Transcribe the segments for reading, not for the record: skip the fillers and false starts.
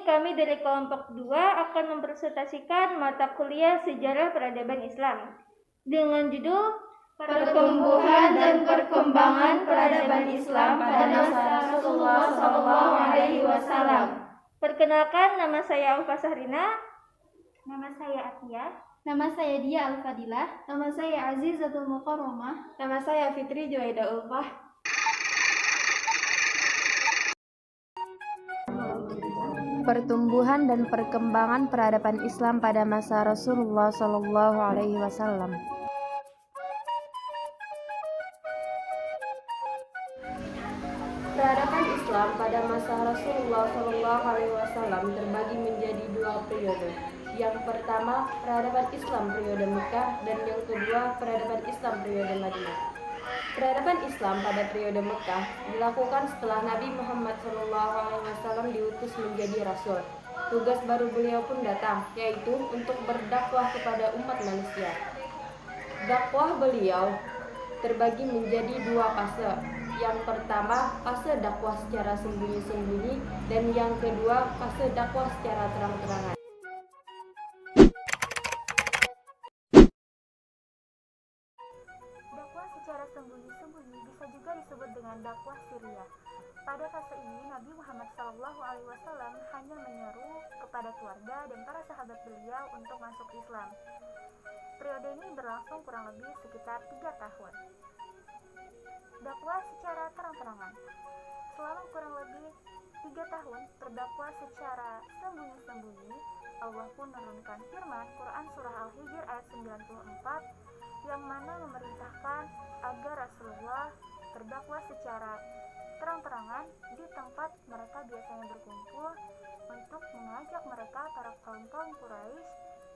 kami dari kelompok 2 akan mempresentasikan mata kuliah Sejarah Peradaban Islam dengan judul Pertumbuhan dan Perkembangan Peradaban Islam pada masa Rasulullah SAW. Perkenalkan, nama saya Alfa Sahrina. Nama saya Atia. Nama saya Dia Al-Fadilah. Nama saya Azizatul Mukarramah. Nama saya Fitri Juwaida Ulfah. Pertumbuhan dan perkembangan peradaban Islam pada masa Rasulullah SAW. Peradaban Islam pada masa Rasulullah SAW terbagi menjadi dua periode. Yang pertama, peradaban Islam periode Mekah, dan yang kedua, peradaban Islam periode Madinah. Peradaban Islam pada periode Mekah dilakukan setelah Nabi Muhammad SAW diutus menjadi Rasul. Tugas baru beliau pun datang, yaitu untuk berdakwah kepada umat manusia. Dakwah beliau terbagi menjadi dua fase. Yang pertama, fase dakwah secara sembunyi-sembunyi, dan yang kedua, fase dakwah secara terang-terangan. Dakwah secara sembunyi-sembunyi bisa juga disebut dengan dakwah sirriyah. Pada fase ini, Nabi Muhammad SAW hanya menyeru kepada keluarga dan para sahabat beliau untuk masuk Islam. Periode ini berlangsung kurang lebih sekitar 3 tahun. Dakwah secara terang-terangan. Selama kurang lebih 3 tahun berdakwah secara sembunyi-sembunyi, Allah pun menurunkan firman Quran Surah Al-Hijr ayat 94 yang mana memerintahkan agar Rasulullah berdakwah secara terang-terangan di tempat mereka biasanya berkumpul untuk mengajak mereka para kaum-kaum Quraisy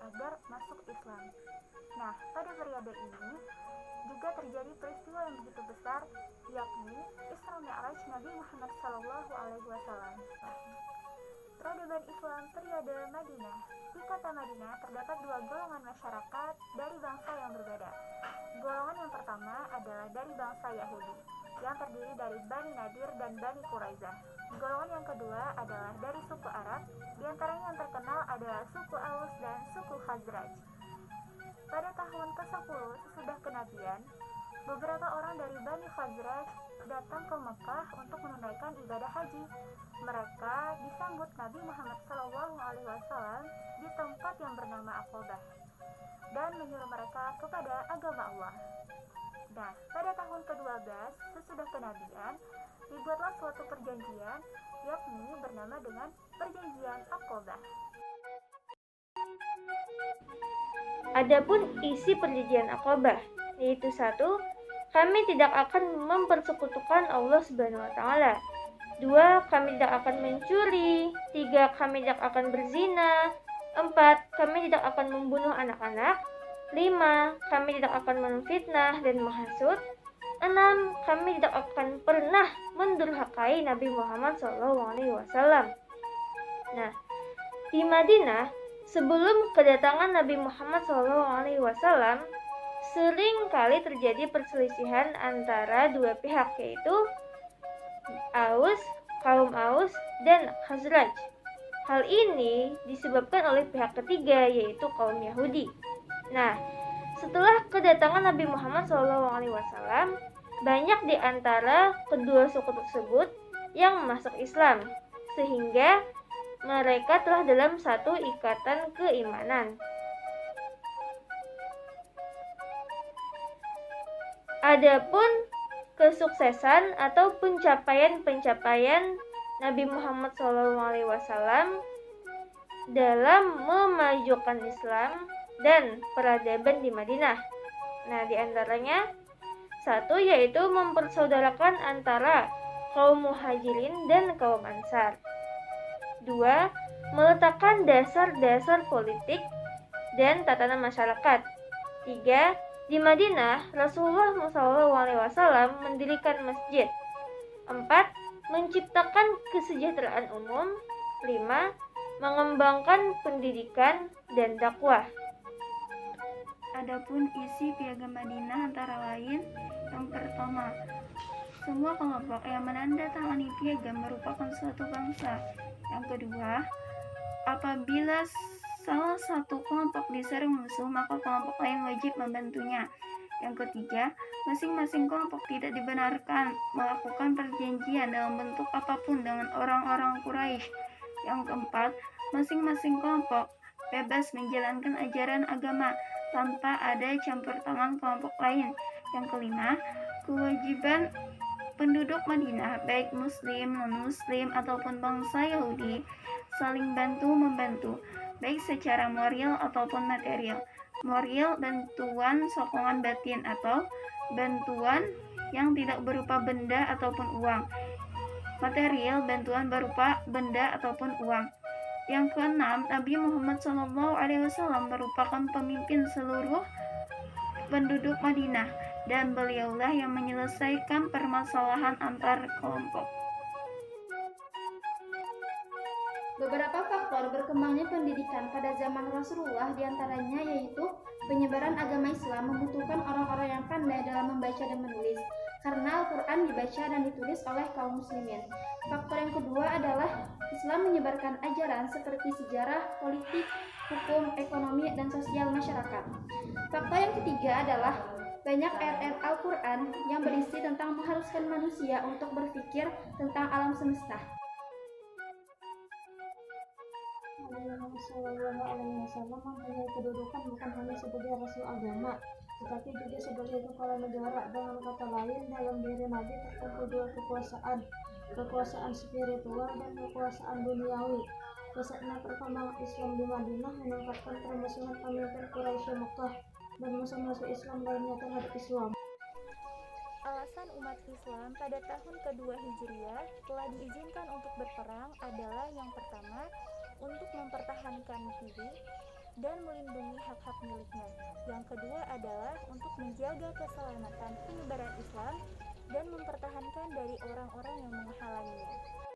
agar masuk Islam. Nah, pada periode ini juga terjadi peristiwa yang begitu besar, yakni Isra Mi'raj Nabi Muhammad SAW. Peradaban Islam periode Madinah. Di kota Madinah terdapat dua golongan masyarakat dari bangsa yang berbeda. Golongan yang pertama adalah dari bangsa Yahudi, yang terdiri dari Bani Nadir dan Bani Quraidah. Golongan yang kedua adalah dari suku Arab, diantaranya yang terkenal adalah suku Aus dan suku Khazraj. Pada tahun ke-10 sesudah kenabian, beberapa orang dari Bani Khazraj datang ke Mekah untuk menunaikan ibadah haji. Mereka disambut Nabi Muhammad SAW di tempat yang bernama Aqabah dan menyuruh mereka kepada agama Allah. Nah, pada tahun ke-12 sesudah kenabian, dibuatlah suatu perjanjian, yakni bernama dengan Perjanjian Aqabah. Adapun isi perjanjian Aqabah, yaitu 1. Kami tidak akan mempersekutukan Allah Subhanahu wa taala. 2. Kami tidak akan mencuri. 3. Kami tidak akan berzina. 4. Kami tidak akan membunuh anak-anak. 5. Kami tidak akan memfitnah dan menghasut. 6. Kami tidak akan pernah mendurhakai Nabi Muhammad SAW. Nah, di Madinah sebelum kedatangan Nabi Muhammad SAW, sering kali terjadi perselisihan antara dua pihak, yaitu kaum Aus dan Khazraj. Hal ini disebabkan oleh pihak ketiga, yaitu kaum Yahudi. Nah, setelah kedatangan Nabi Muhammad SAW, banyak di antara kedua suku tersebut yang masuk Islam, sehingga mereka telah dalam satu ikatan keimanan. Adapun kesuksesan atau pencapaian Nabi Muhammad SAW dalam memajukan Islam dan peradaban di Madinah. Nah, di antaranya 1 yaitu mempersaudarakan antara kaum Muhajirin dan kaum Ansar. 2. Meletakkan dasar-dasar politik dan tatanan masyarakat. 3. Di Madinah, Rasulullah SAW mendirikan masjid. 4. Menciptakan kesejahteraan umum. 5. Mengembangkan pendidikan dan dakwah. Adapun isi Piagam Madinah antara lain, yang pertama, semua kelompok yang menandatangani piagam merupakan suatu bangsa. Yang kedua, Apabila salah satu kelompok diserang musuh, maka kelompok lain wajib membantunya. Yang ketiga, masing-masing kelompok tidak dibenarkan melakukan perjanjian dalam bentuk apapun dengan orang-orang Quraisy. Yang keempat, masing-masing kelompok bebas menjalankan ajaran agama tanpa ada campur tangan kelompok lain. Yang kelima, kewajiban penduduk Madinah, baik muslim, non-muslim, ataupun bangsa Yahudi, saling bantu-membantu, baik secara moral ataupun material. Moral, bantuan sokongan batin atau bantuan yang tidak berupa benda ataupun uang. Material, bantuan berupa benda ataupun uang. Yang keenam, Nabi Muhammad SAW merupakan pemimpin seluruh penduduk Madinah, dan beliaulah yang menyelesaikan permasalahan antar kelompok. Beberapa faktor berkembangnya pendidikan pada zaman Rasulullah diantaranya yaitu penyebaran agama Islam membutuhkan orang-orang yang pandai dalam membaca dan menulis, karena Al-Quran dibaca dan ditulis oleh kaum muslimin. Faktor yang kedua adalah Islam menyebarkan ajaran seperti sejarah, politik, hukum, ekonomi, dan sosial masyarakat. Faktor yang ketiga adalah banyak ayat-ayat Al-Quran yang berisi tentang mengharuskan manusia untuk berpikir tentang alam semesta. Nabi Shallallahu Alaihi Wasallam mempunyai kedudukan bukan hanya sebagai rasul agama, tetapi juga sebagai kepala negara. Dengan kata lain, dalam diri Nabi terkumpul dua kekuasaan spiritual dan kekuasaan duniawi. Pesatnya perkembangan Islam di Madinah meningkatkan permusuhan pemimpin Quraisy Mekah dan musuh-musuh Islam lainnya terhadap Islam. Alasan umat Islam pada tahun kedua Hijriah telah diizinkan untuk berperang adalah yang pertama, untuk mempertahankan diri dan melindungi hak-hak miliknya. Yang kedua adalah untuk menjaga keselamatan penyebaran Islam dan mempertahankan dari orang-orang yang menghalanginya.